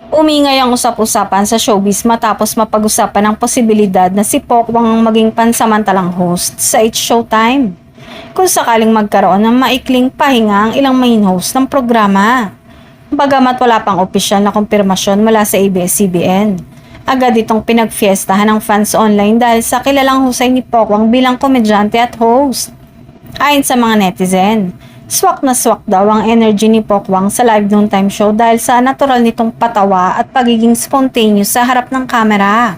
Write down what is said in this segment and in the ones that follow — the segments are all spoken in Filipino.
Umingay ang usap-usapan sa showbiz matapos mapag-usapan ang posibilidad na si Pokwang ang maging pansamantalang host sa It's Showtime. Kung sakaling magkaroon ng maikling pahinga ang ilang main host ng programa. Bagamat wala pang opisyal na kumpirmasyon mula sa ABS-CBN. Agad itong pinagfiestahan ng fans online dahil sa kilalang husay ni Pokwang bilang komedyante at host. Ayon sa mga netizen, swak na swak daw ang energy ni Pokwang sa live noontime show dahil sa natural nitong patawa at pagiging spontaneous sa harap ng kamera.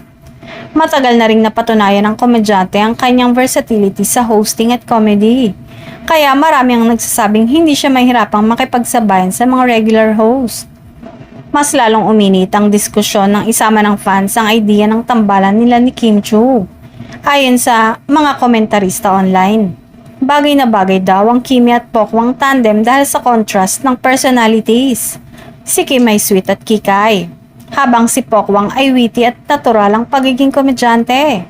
Matagal na ring napatunayan ng komedyante ang kanyang versatility sa hosting at comedy. Kaya marami ang nagsasabing hindi siya mahirapang makipagsabayan sa mga regular host. Mas lalong uminit ang diskusyon ng isama ng fans ang idea ng tambalan nila ni Kim Chiu. Ayon sa mga komentarista online. Bagay na bagay daw ang Kimi at Pokwang tandem dahil sa contrast ng personalities. Si Kim ay sweet at kikay, habang si Pokwang ay witty at natural ang pagiging komedyante.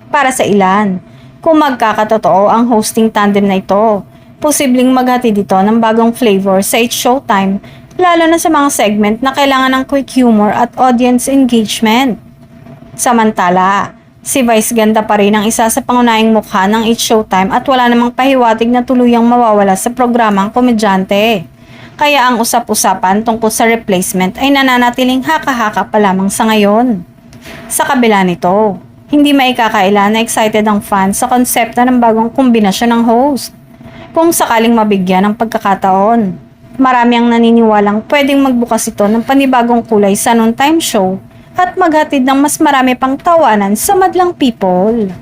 Para sa ilan, kung magkakatotoo ang hosting tandem na ito, posibleng maghatid dito ng bagong flavor sa It's Showtime, lalo na sa mga segment na kailangan ng quick humor at audience engagement. Samantala, si Vice ganda pa rin ang isa sa pangunahing mukha ng It's Showtime at wala namang pahiwatig na tuluyang mawawala sa programang komedyante. Kaya ang usap-usapan tungkol sa replacement ay nananatiling haka-haka pa lamang sa ngayon. Sa kabila nito, hindi maikakaila na excited ang fans sa konsepto ng bagong kombinasyon ng host. Kung sakaling mabigyan ng pagkakataon, marami ang naniniwalang pwedeng magbukas ito ng panibagong kulay sa noontime show at maghatid ng mas marami pang tawanan sa madlang people.